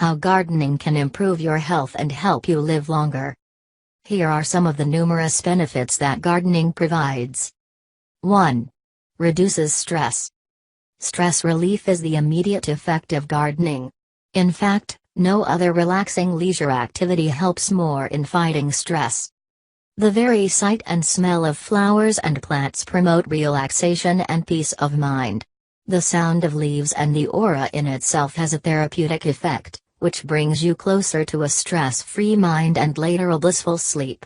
How gardening can improve your health and help you live longer. Here are some of the numerous benefits that gardening provides. 1. Reduces stress. Stress relief is the immediate effect of gardening. In fact, no other relaxing leisure activity helps more in fighting stress. The very sight and smell of flowers and plants promote relaxation and peace of mind. The sound of leaves and the aura in itself has a therapeutic effect, which brings you closer to a stress-free mind and later a blissful sleep.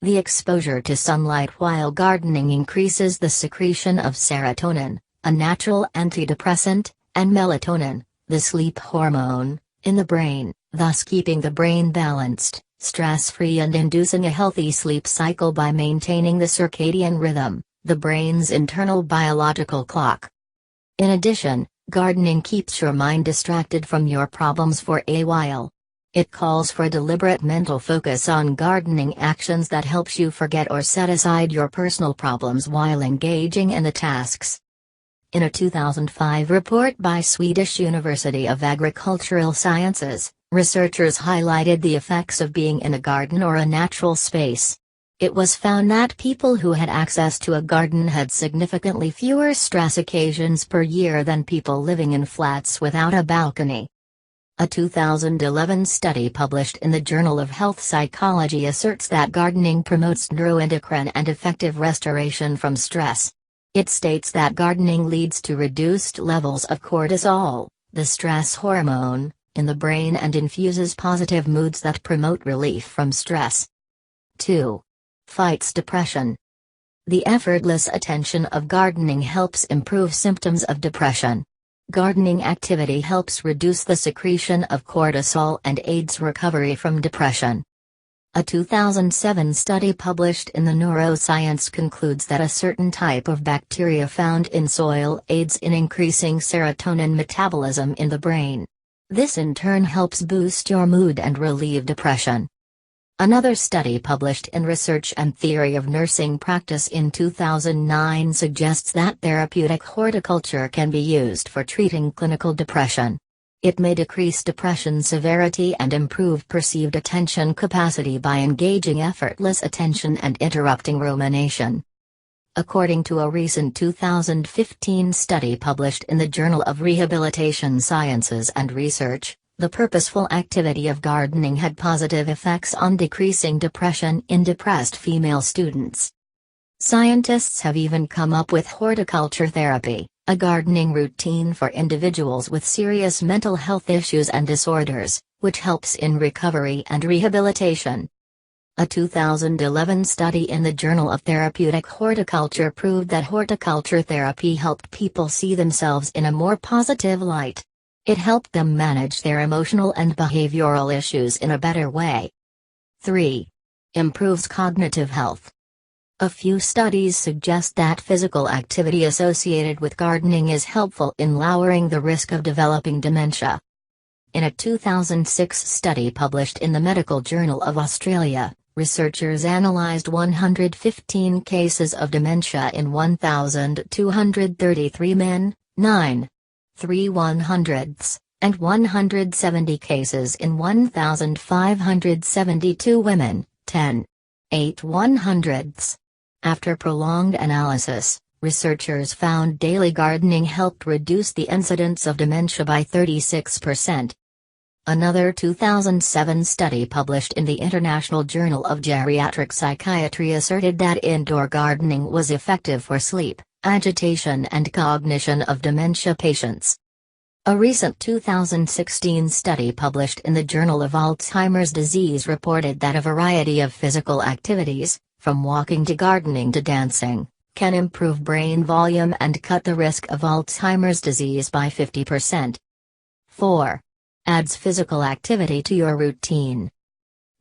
The exposure to sunlight while gardening increases the secretion of serotonin, a natural antidepressant, and melatonin, the sleep hormone, in the brain, thus keeping the brain balanced, stress-free and inducing a healthy sleep cycle by maintaining the circadian rhythm, the brain's internal biological clock. In addition, gardening keeps your mind distracted from your problems for a while. It calls for deliberate mental focus on gardening actions that helps you forget or set aside your personal problems while engaging in the tasks. In a 2005 report by Swedish University of Agricultural Sciences, researchers highlighted the effects of being in a garden or a natural space. It was found that people who had access to a garden had significantly fewer stress occasions per year than people living in flats without a balcony. A 2011 study published in the Journal of Health Psychology asserts that gardening promotes neuroendocrine and effective restoration from stress. It states that gardening leads to reduced levels of cortisol, the stress hormone, in the brain and infuses positive moods that promote relief from stress. 2. Fights depression. The effortless attention of gardening helps improve symptoms of depression. Gardening activity helps reduce the secretion of cortisol and aids recovery from depression. A 2007 study published in the Neuroscience concludes that a certain type of bacteria found in soil aids in increasing serotonin metabolism in the brain. This in turn helps boost your mood and relieve depression. Another study published in Research and Theory of Nursing Practice in 2009 suggests that therapeutic horticulture can be used for treating clinical depression. It may decrease depression severity and improve perceived attention capacity by engaging effortless attention and interrupting rumination. According to a recent 2015 study published in the Journal of Rehabilitation Sciences and Research, the purposeful activity of gardening had positive effects on decreasing depression in depressed female students. Scientists have even come up with horticulture therapy, a gardening routine for individuals with serious mental health issues and disorders, which helps in recovery and rehabilitation. A 2011 study in the Journal of Therapeutic Horticulture proved that horticulture therapy helped people see themselves in a more positive light. It helped them manage their emotional and behavioral issues in a better way. 3. Improves cognitive health. A few studies suggest that physical activity associated with gardening is helpful in lowering the risk of developing dementia. In a 2006 study published in the Medical Journal of Australia, researchers analyzed 115 cases of dementia in 1,233 men, 9.3 and 170 cases in 1,572 women, 10.8. After prolonged analysis, researchers found daily gardening helped reduce the incidence of dementia by 36%. Another 2007 study published in the International Journal of Geriatric Psychiatry asserted that indoor gardening was effective for sleep, agitation and cognition of dementia patients. A recent 2016 study published in the Journal of Alzheimer's Disease reported that a variety of physical activities, from walking to gardening to dancing, can improve brain volume and cut the risk of Alzheimer's disease by 50%. 4. Adds physical activity to your routine.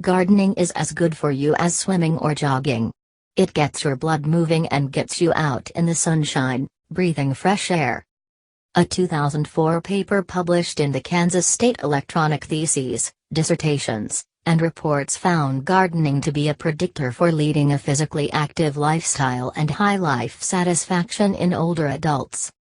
Gardening is as good for you as swimming or jogging. It gets your blood moving and gets you out in the sunshine, breathing fresh air. A 2004 paper published in the Kansas State Electronic Theses, Dissertations, and Reports found gardening to be a predictor for leading a physically active lifestyle and high life satisfaction in older adults.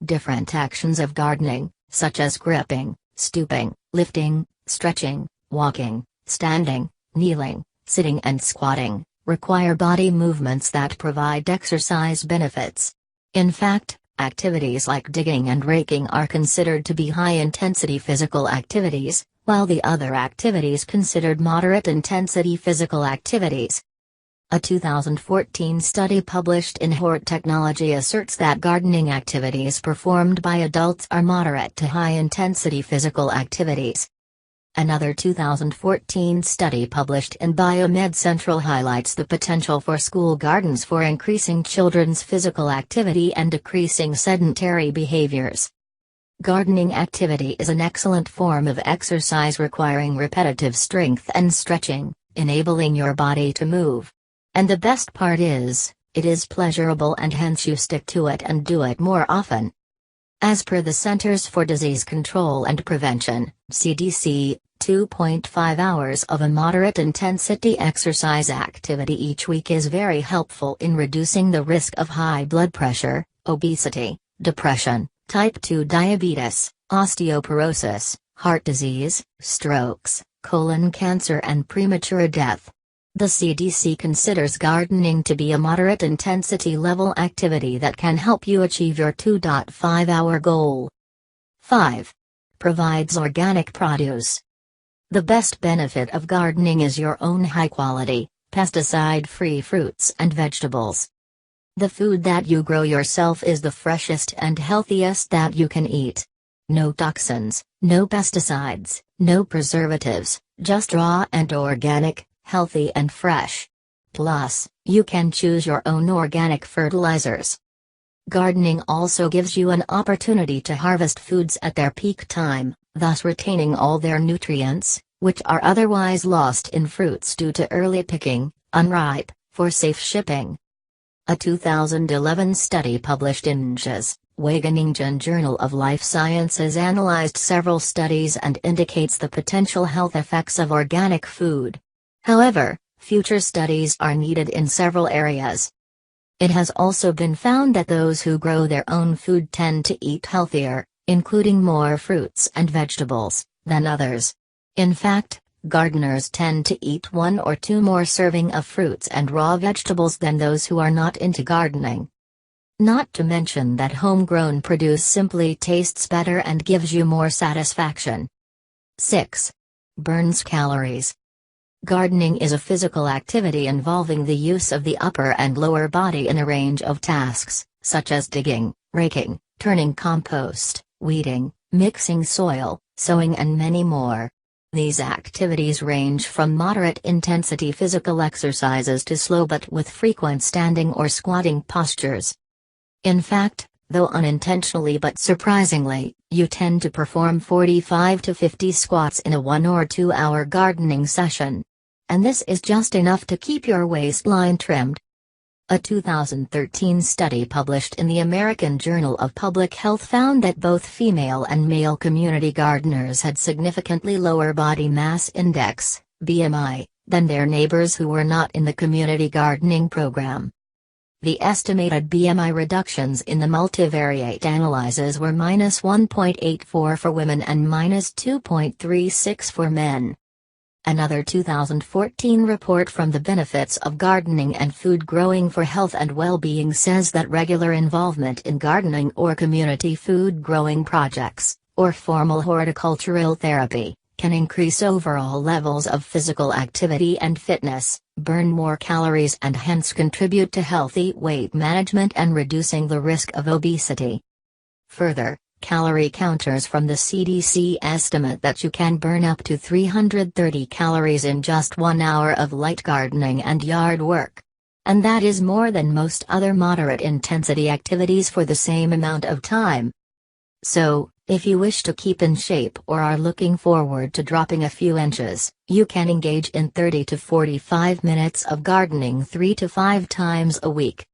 Different actions of gardening, such as gripping, stooping, lifting, stretching, walking, standing, kneeling, sitting and squatting, require body movements that provide exercise benefits. In fact, activities like digging and raking are considered to be high-intensity physical activities, while the other activities considered moderate-intensity physical activities. A 2014 study published in Hort Technology asserts that gardening activities performed by adults are moderate to high-intensity physical activities. Another 2014 study published in Biomed Central highlights the potential for school gardens for increasing children's physical activity and decreasing sedentary behaviors. Gardening activity is an excellent form of exercise requiring repetitive strength and stretching, enabling your body to move. And the best part is, it is pleasurable and hence you stick to it and do it more often. As per the Centers for Disease Control and Prevention, CDC, 2.5 hours of a moderate-intensity exercise activity each week is very helpful in reducing the risk of high blood pressure, obesity, depression, type 2 diabetes, osteoporosis, heart disease, strokes, colon cancer and premature death. The CDC considers gardening to be a moderate intensity level activity that can help you achieve your 2.5-hour goal. 5. Provides organic produce. The best benefit of gardening is your own high-quality, pesticide-free fruits and vegetables. The food that you grow yourself is the freshest and healthiest that you can eat. No toxins, no pesticides, no preservatives, just raw and organic, healthy and fresh. Plus, you can choose your own organic fertilizers. Gardening also gives you an opportunity to harvest foods at their peak time, thus retaining all their nutrients, which are otherwise lost in fruits due to early picking, unripe, for safe shipping. A 2011 study published in NJS, Wageningen Journal of Life Sciences analyzed several studies and indicates the potential health effects of organic food. However, future studies are needed in several areas. It has also been found that those who grow their own food tend to eat healthier, including more fruits and vegetables, than others. In fact, gardeners tend to eat 1 or 2 more serving of fruits and raw vegetables than those who are not into gardening. Not to mention that homegrown produce simply tastes better and gives you more satisfaction. 6. Burns calories. Gardening is a physical activity involving the use of the upper and lower body in a range of tasks, such as digging, raking, turning compost, weeding, mixing soil, sowing and many more. These activities range from moderate-intensity physical exercises to slow but with frequent standing or squatting postures. In fact, though unintentionally but surprisingly, you tend to perform 45 to 50 squats in a 1 or 2 hour gardening session. And this is just enough to keep your waistline trimmed. A 2013 study published in the American Journal of Public Health found that both female and male community gardeners had significantly lower body mass index, BMI, than their neighbors who were not in the community gardening program. The estimated BMI reductions in the multivariate analyses were -1.84 for women and -2.36 for men. Another 2014 report from the Benefits of Gardening and Food Growing for Health and Well-Being says that regular involvement in gardening or community food growing projects, or formal horticultural therapy, can increase overall levels of physical activity and fitness, burn more calories and hence contribute to healthy weight management and reducing the risk of obesity. Further, calorie counters from the CDC estimate that you can burn up to 330 calories in just 1 hour of light gardening and yard work. And that is more than most other moderate-intensity activities for the same amount of time. So, if you wish to keep in shape or are looking forward to dropping a few inches, you can engage in 30 to 45 minutes of gardening 3 to 5 times a week.